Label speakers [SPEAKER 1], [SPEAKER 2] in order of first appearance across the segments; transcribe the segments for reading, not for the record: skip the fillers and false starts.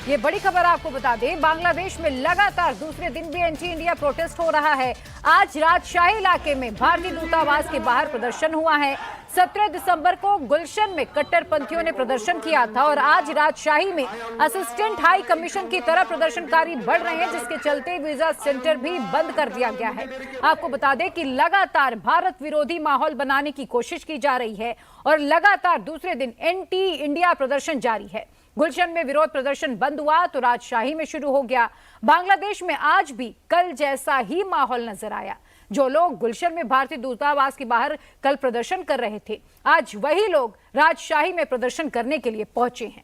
[SPEAKER 1] ये बड़ी खबर आपको बता दें, बांग्लादेश में लगातार दूसरे दिन भी एंटी इंडिया प्रोटेस्ट हो रहा है। आज राजशाही इलाके में भारतीय दूतावास के बाहर प्रदर्शन हुआ है। 17 दिसंबर को गुलशन में कट्टरपंथियों ने प्रदर्शन किया था और आज राजशाही में असिस्टेंट हाई कमीशन की तरफ प्रदर्शनकारी बढ़ रहे हैं, जिसके चलते वीजा सेंटर भी बंद कर दिया गया है। आपको बता दें कि लगातार भारत विरोधी माहौल बनाने की कोशिश की जा रही है और लगातार दूसरे दिन एंटी इंडिया प्रदर्शन जारी है। गुलशन में विरोध प्रदर्शन बंद हुआ तो राजशाही में शुरू हो गया। बांग्लादेश में आज भी कल जैसा ही माहौल नजर आया। जो लोग गुलशन में भारतीय दूतावास के बाहर कल प्रदर्शन कर रहे थे, आज वही लोग राजशाही में प्रदर्शन करने के लिए पहुंचे हैं।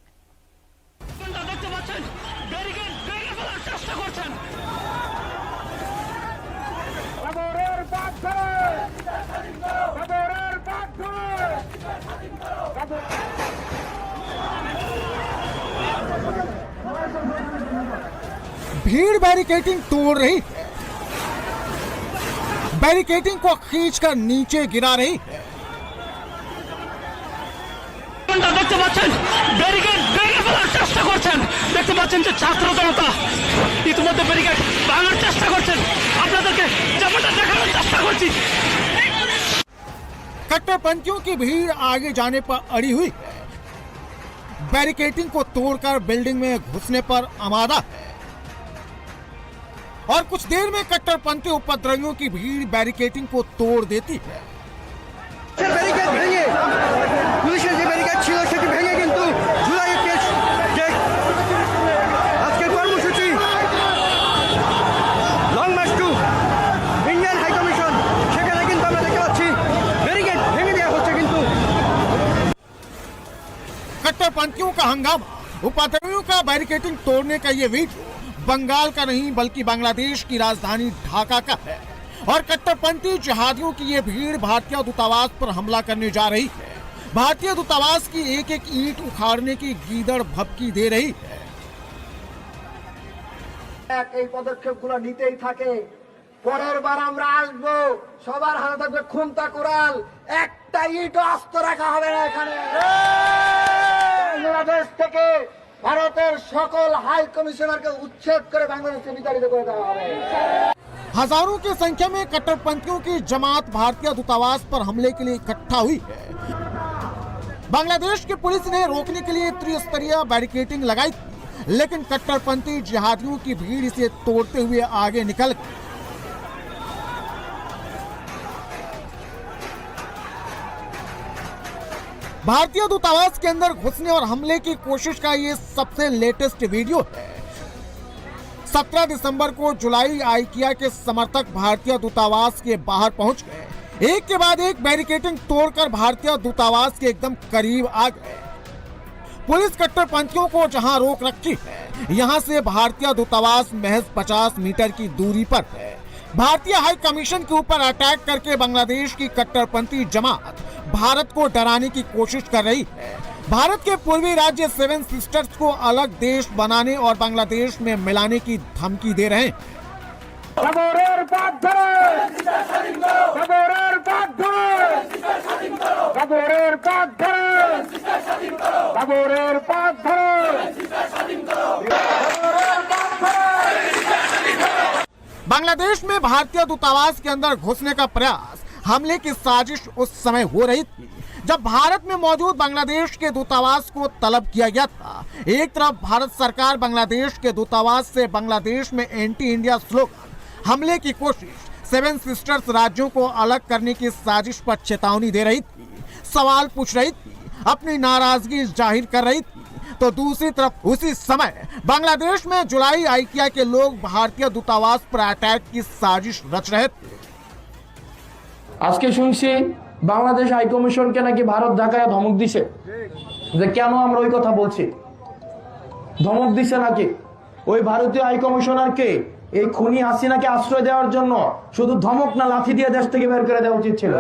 [SPEAKER 2] भीड़ बैरिकेडिंग तोड़ रही, बैरिकेडिंग को खींचकर नीचे गिरा रही।
[SPEAKER 3] দেখতে পাচ্ছেন ব্যারিকেড ভেঙে ফেলার চেষ্টা করছেন। দেখতে পাচ্ছেন যে ছাত্র জনতা ইতিমধ্যে ব্যারিকেড ভাঙার চেষ্টা করছেন। আপনাদেরকে যেমনটা দেখানোর চেষ্টা করছি।
[SPEAKER 2] कट्टरपंथियों की भीड़ आगे जाने पर अड़ी हुई है। बैरिकेडिंग को तोड़कर बिल्डिंग में घुसने पर आमादा है और कुछ देर में कट्टरपंथी उपद्रवियों की भीड़ बैरिकेडिंग को तोड़ देती है।
[SPEAKER 4] ব্যারিকেড ভেঙে পুলিশের যে ব্যারিকেড ছিল সেটি ভেঙে কিন্তু জুলাই যে আজকের কর্মসূচি long march to Indian High Commission, সেখানে কিন্তু আমরা দেখতে পাচ্ছি ব্যারিকেড ভেঙে দেওয়া হচ্ছে। কিন্তু
[SPEAKER 2] कट्टरपंथियों का हंगामा, उपद्रवियों का बैरिकेडिंग तोड़ने का ये वीडियो बंगाल का नहीं बल्कि बांग्लादेश की राजधानी ढाका का है और कट्टरपंथी जिहादियों की ये भीड़ भारतीय दूतावास पर हमला करने जा रही है। भारतीय दूतावास की एक एक ईंट उखाड़ने की गीदड़ भभकी दे रही है।
[SPEAKER 5] এই পদক্ষেপগুলো নিতেই থাকে। পরের বার আমরা আসবো, সবার হাতে থাকবে খুন্তা কুড়াল, একটা ইট আস্ত রাখা হবে না এখানে। বাংলাদেশ থেকে ভারতের সকল হাই কমিশনারকে उच्छेद করে বাংলাদেশে বিতাড়িত করে দেওয়া হবে।
[SPEAKER 2] हजारों की संख्या में कट्टरपंथियों की जमात भारतीय दूतावास पर हमले के लिए इकट्ठा हुई है। बांग्लादेश की पुलिस ने रोकने के लिए त्रिस्तरीय बैरिकेडिंग लगाई थी, लेकिन कट्टरपंथी जिहादियों की भीड़ इसे तोड़ते हुए आगे निकल गई। भारतीय दूतावास के अंदर घुसने और हमले की कोशिश का ये सबसे लेटेस्ट वीडियो है। 17 दिसंबर को जुलाई आइकिया के समर्थक भारतीय दूतावास के बाहर पहुंच गए। एक के बाद एक बैरिकेडिंग तोड़कर भारतीय दूतावास के एकदम करीब आ गए। पुलिस कट्टरपंथियों को जहां रोक रखी है, यहां से भारतीय दूतावास महज 50 मीटर की दूरी पर है। भारतीय हाई कमीशन के ऊपर अटैक करके बांग्लादेश की कट्टरपंथी जमात भारत को डराने की कोशिश कर रही है। भारत के पूर्वी राज्य सेवन सिस्टर्स को अलग देश बनाने और बांग्लादेश में मिलाने की धमकी दे रहे हैं। बांग्लादेश में भारतीय दूतावास के अंदर घुसने का प्रयास, हमले की साजिश उस समय हो रही थी जब भारत में मौजूद बांग्लादेश के दूतावास को तलब किया गया था। एक तरफ भारत सरकार बांग्लादेश के दूतावास से बांग्लादेश में एंटी इंडिया स्लोगन, हमले की कोशिश, सेवन सिस्टर्स राज्यों को अलग करने की साजिश पर चेतावनी दे रही थी, सवाल पूछ रही थी, अपनी नाराजगी जाहिर कर रही थी, तो दूसरी तरफ उसी समय बांग्लादेश में जुलाई आइकिया के लोग भारतीय दूतावास पर अटैक की साजिश रच रहे थे।
[SPEAKER 6] আজকে শুনছি বাংলাদেশ হাই কমিশনকে নাকি ভারত ঢাকায় ধমক দিছে, যে কেন আমরা ওই কথা বলছি। ধমক দিছে নাকি ওই ভারতীয় হাই কমিশনারকে এই খুনি হাসিনাকে আশ্রয় দেওয়ার জন্য শুধু ধমক না, লাঠি দিয়ে দেশ থেকে বের করে দেওয়া উচিত ছিল।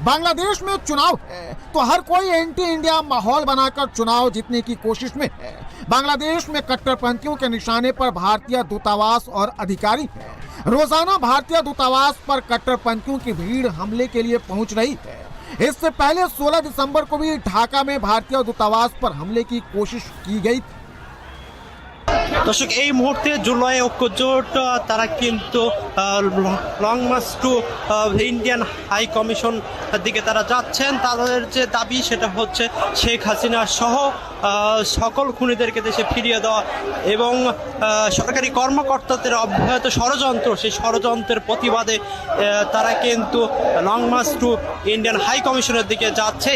[SPEAKER 2] बांग्लादेश में चुनाव है तो हर कोई एंटी इंडिया माहौल बनाकर चुनाव जीतने की कोशिश में है। बांग्लादेश में कट्टरपंथियों के निशाने पर भारतीय दूतावास और अधिकारी हैं। रोजाना भारतीय दूतावास पर कट्टरपंथियों की भीड़ हमले के लिए पहुंच रही है। इससे पहले 16 दिसंबर को भी ढाका में भारतीय दूतावास पर हमले की कोशिश की गई थी।
[SPEAKER 4] দর্শক, এই মুহূর্তে জুলাই ঐক্যজোট তারা কিন্তু long march to Indian High Commission দিকে তারা যাচ্ছেন। তাদের যে দাবি সেটা হচ্ছে শেখ হাসিনা সহ সকল খুনিদেরকে দেশে ফিরিয়ে দেওয়া এবং সরকারি কর্মকর্তাদের অব্যাহত ষড়যন্ত্র, সেই ষড়যন্ত্রের প্রতিবাদে তারা কিন্তু long march to Indian High Commissioner दिखे जाते।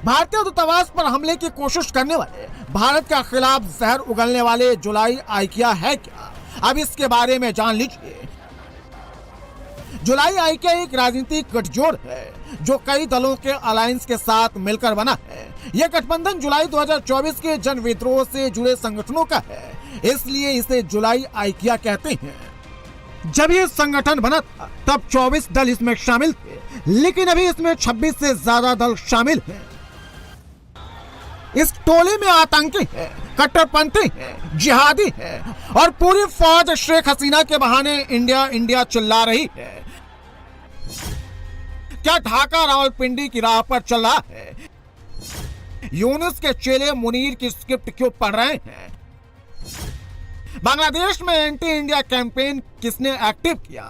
[SPEAKER 2] भारतीय दूतावास पर हमले की कोशिश करने वाले भारत के खिलाफ जहर उगलने वाले जुलाई आइकिया है क्या, अब इसके बारे में जान लीजिए। जुलाई आइकिया एक राजनीतिक गठजोड़ है जो कई दलों के अलायंस के साथ मिलकर बना है। यह गठबंधन जुलाई 2024 के जन विद्रोह से जुड़े संगठनों का है, इसलिए इसे जुलाई आइकिया कहते हैं। जब ये संगठन बना था तब 24 दल इसमें शामिल थे, लेकिन अभी इसमें 26 से ज्यादा दल शामिल हैं। इस टोले में आतंकी है, कट्टरपंथी है, जिहादी है और पूरी फौज शेख हसीना के बहाने इंडिया इंडिया चिल्ला रही है। क्या ढाका रावलपिंडी की राह पर चल रहा है? यूनुस के चेले मुनीर की स्क्रिप्ट क्यों पढ़ रहे हैं? बांग्लादेश में एंटी इंडिया कैंपेन किसने एक्टिव किया?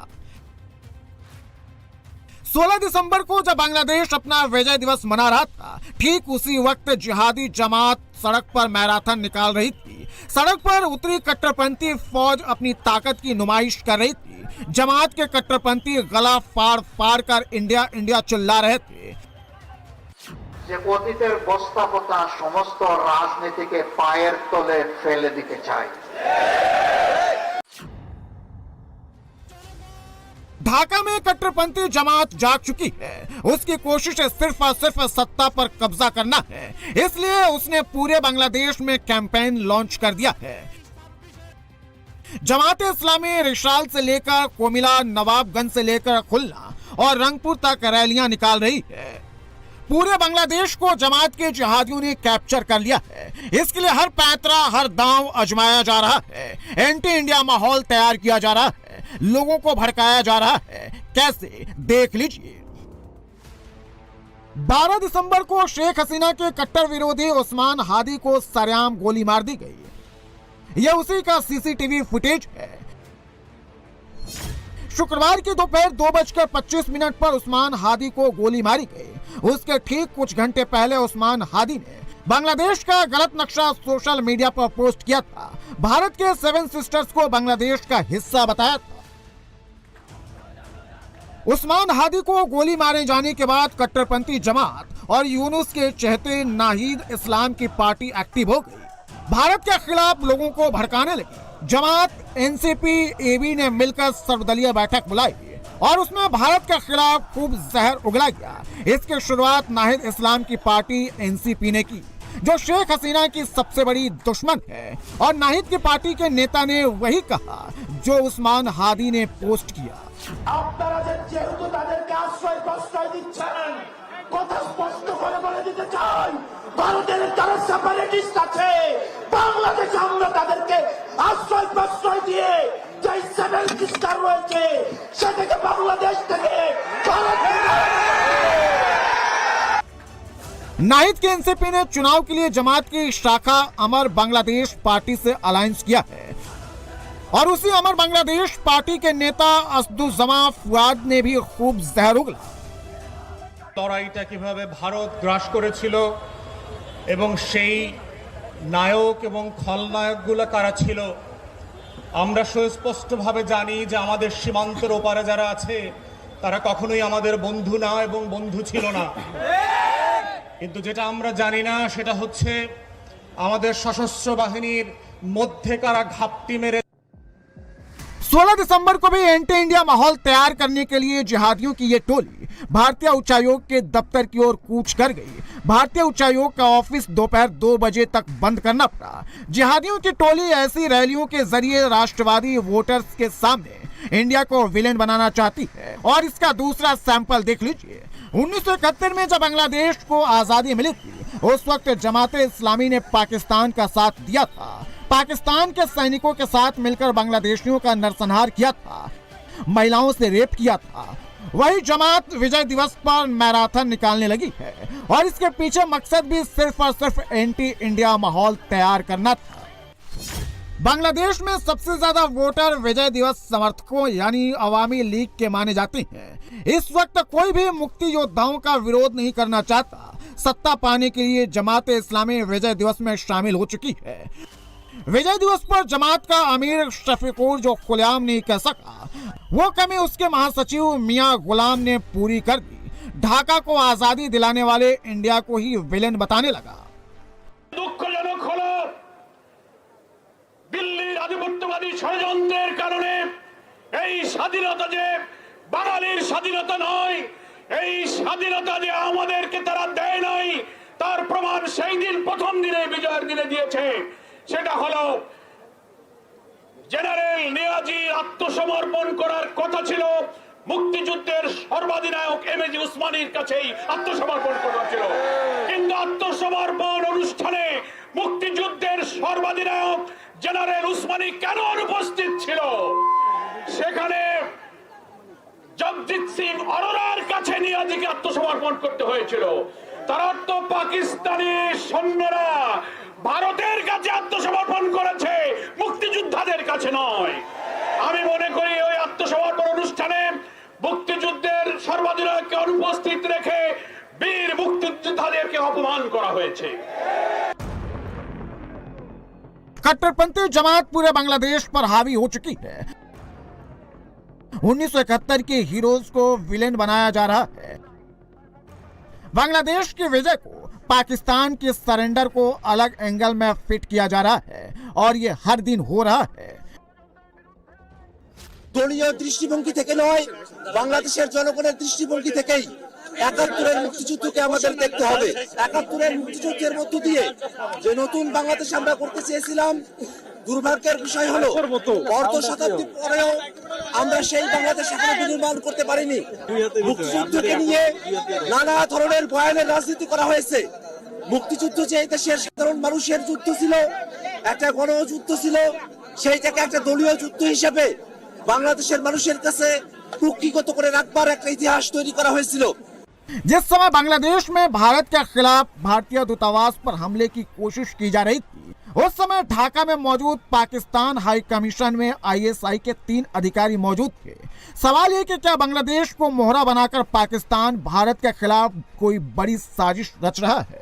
[SPEAKER 2] 16 दिसंबर को जब बांग्लादेश अपना विजय दिवस मना रहा था, ठीक उसी वक्त जिहादी जमात सड़क पर मैराथन निकाल रही थी। सड़क पर उतरी कट्टरपंथी फौज अपनी ताकत की नुमाइश कर रही थी। जमात के कट्टरपंथी गला फाड़ फाड़ कर इंडिया इंडिया चिल्ला रहे थे।
[SPEAKER 7] যে অতীতের বস্তাপতা সমস্ত রাজনীতিকে পায়ের তলে ফেলে দিতে চাই।
[SPEAKER 2] ढाका में कट्टरपंथी जमात जाग चुकी है। उसकी कोशिश सिर्फ और सिर्फ सत्ता पर कब्जा करना है, इसलिए उसने पूरे बांग्लादेश में कैंपेन लॉन्च कर दिया है। जमात इस्लामी रिशाल से लेकर कोमिला, नवाबगंज से लेकर खुलना और रंगपुर तक रैलियां निकाल रही है। पूरे बांग्लादेश को जमात के जिहादियों ने कैप्चर कर लिया है। इसके लिए हर पैतरा, हर दांव आजमाया जा रहा है। एंटी इंडिया माहौल तैयार किया जा रहा है, लोगों को भड़काया जा रहा है। कैसे, देख लीजिए। 12 दिसंबर को शेख हसीना के कट्टर विरोधी उस्मान हादी को सरेआम गोली मार दी गई। यह उसी का सीसीटीवी फुटेज है। शुक्रवार की दोपहर 2:25 पर उस्मान हादी को गोली मारी गई। उसके ठीक कुछ घंटे पहले उस्मान हादी ने बांग्लादेश का गलत नक्शा सोशल मीडिया पर पोस्ट किया था। भारत के 7 सिस्टर्स को बांग्लादेश का हिस्सा बताया था। उस्मान हादी को गोली मारे जाने के बाद कट्टरपंथी जमात और यूनुस के चहेते नाहिद इस्लाम की पार्टी एक्टिव हो गई। भारत के खिलाफ लोगों को भड़काने लगी। जमात, एनसीपी, एबी ने मिलकर सर्वदलीय बैठक बुलाई और उसमें भारत के खिलाफ खूब जहर उगला गया। इसकी शुरुआत नाहिद इस्लाम की पार्टी एनसीपी ने की, जो शेख हसीना की सबसे बड़ी दुश्मन है। और नाहिद की पार्टी के नेता ने वही कहा जो उस्मान हादी ने पोस्ट किया।
[SPEAKER 5] আপনারা যেহেতু তাদেরকে আশ্রয় প্রশ্রয় দিচ্ছেন, কথা স্পষ্ট করে বলে দিতে চাই, ভারতের যারা সেপারেটিস্ট আছে, বাংলাদেশে আমরা তাদেরকে আশ্রয় প্রশ্রয় দিয়ে যে 7 সিস্টার রয়েছে সেটাকে বাংলাদেশ থেকে
[SPEAKER 2] नाहिद के एनसीपी ने चुनाव के लिए जमात की शाखा अमर बांग्लादेश पार्टी से अलायंस किया है और उसी अमर बांग्लादेश पार्टी के नेता असदुज्जमा फुआद ने भी खूब जहर उगला।
[SPEAKER 8] লড়াইটা কিভাবে ভারত গ্রাস করেছিল এবং সেই নায়ক এবং খলনায়কগুলো কারা ছিল আমরা সুস্পষ্টভাবে জানি যে আমাদের সীমান্তের ওপারে যারা আছে তারা কখনোই আমাদের বন্ধু না এবং বন্ধু ছিল না। কিন্তু যেটা আমরা জানি না সেটা হচ্ছে আমাদের সশস্ত্র বাহিনীর মধ্যে কারা ঘাপটি মেরে
[SPEAKER 2] 16 दिसंबर को भी एंटी इंडिया माहौल तैयार करने के लिए जिहादियों की ये टोली भारतीय उच्चायोग के दफ्तर की ओर कूच कर गई। भारतीय उच्चायोग का ऑफिस दोपहर 2 बजे तक बंद करना पड़ा। जिहादियों की टोली ऐसी रैलियों के जरिए राष्ट्रवादी वोटर्स के सामने इंडिया को विलेन बनाना चाहती है। और इसका दूसरा सैंपल देख लीजिए। 1971 में जब बांग्लादेश को आजादी मिली थी, उस वक्त जमाते इस्लामी ने पाकिस्तान का साथ दिया था। पाकिस्तान के सैनिकों के साथ मिलकर बांग्लादेशियों का नरसंहार किया था, महिलाओं से रेप किया था। वही जमात विजय दिवस पर मैराथन निकालने लगी है और इसके पीछे मकसद भी सिर्फ और सिर्फ एंटी इंडिया माहौल तैयार करना था। बांग्लादेश में सबसे ज्यादा वोटर विजय दिवस समर्थकों यानी अवामी लीग के माने जाते हैं। इस वक्त कोई भी मुक्ति योद्धाओं का विरोध नहीं करना चाहता। सत्ता पाने के लिए जमात इस्लामी विजय दिवस में शामिल हो चुकी है। विजय दिवस पर जमात का अमीर शफीकुर जो खुलेआम नहीं कह सका, वो कमी उसके महासचिव मियां गुलाम ने पूरी कर दी। ढाका को आजादी दिलाने वाले इंडिया को ही विलेन बताने लगा।
[SPEAKER 5] দুঃখজনক হলো দিল্লির আধিপত্যবাদী ষড়যন্ত্রের কারণে এই স্বাধীনতা যে বাঙালির স্বাধীনতা নয়, এই স্বাধীনতা যে আমাদেরকে তারা দেয় নাই তার প্রমাণ সেই দিন প্রথম দিনে বিজয়ের দিনে দিয়েছে। সেটা হলো জেনারেল নিয়াজির আত্মসমর্পণ করার কথা ছিল, মুক্তিযুদ্ধের সর্বাধিনায়ক এমএজি উসমানীর কাছেই আত্মসমর্পণ করা ছিল, কিন্তু আত্মসমর্পণ অনুষ্ঠানে মুক্তিযুদ্ধের সর্বাধিনায়ক জেনারেল উসমানী কেন অনুপস্থিত ছিল? সেখানে জগজিৎ সিং অরোরার কাছে নিয়াজিকে আত্মসমর্পণ করতে হয়েছিল। তার অর্থ পাকিস্তানি সৈন্যরা ভারতের কাছে আত্মসমর্পণ করেছে, মুক্তিযোদ্ধাদের কাছে নয়। আমি মনে করি ওই আত্মসমর্পণ অনুষ্ঠানে মুক্তিযুদ্ধের সর্বাধিনায়ককে অনুপস্থিত রেখে বীর মুক্তিযোদ্ধাদেরকে অপমান করা হয়েছে।
[SPEAKER 2] कट्टरपंथी जमात पूरे बांग्लादेश पर हावी हो चुकी है। 1971 के हीरोज को विलेन बनाया जा रहा है। बांग्लादेश की विजय को पाकिस्तान के सरेंडर को अलग एंगल में फिट किया जा रहा है और ये हर दिन हो रहा है।
[SPEAKER 9] দলীয় দৃষ্টিভঙ্গি থেকে নয়, বাংলাদেশের জনগণের দৃষ্টিভঙ্গি থেকেই ৭১-এর মুক্তিযুদ্ধকে আমাদের দেখতে হবে। ৭১-এর মুক্তিযুদ্ধের মধ্য দিয়ে যে নতুন বাংলাদেশ আমরা করতে চেয়েছিলাম, দুর্ভাগ্যের বিষয় হলো অর্ধ শতাব্দী পরেও আমরা সেই বাংলাদেশ এখনো বিনির্মাণ করতে পারিনি। মুক্তিযুদ্ধকে নিয়ে নানা ধরনের বয়ানের রাজনীতি করা হয়েছে। মুক্তিযুদ্ধ যে এই দেশের সাধারণ মানুষের যুদ্ধ ছিল, একটা গণযুদ্ধ ছিল, সেইটাকে একটা দলীয় যুদ্ধ হিসেবে বাংলাদেশের মানুষের কাছে কুক্ষিগত করে রাখবার একটা ইতিহাস তৈরি করা হয়েছিল।
[SPEAKER 2] जिस समय बांग्लादेश में भारत के खिलाफ भारतीय दूतावास पर हमले की कोशिश की जा रही थी, उस समय ढाका में मौजूद पाकिस्तान हाई कमीशन में आईएसआई के 3 अधिकारी मौजूद थे। सवाल ये कि क्या बांग्लादेश को मोहरा बनाकर पाकिस्तान भारत के खिलाफ कोई बड़ी साजिश रच रहा है?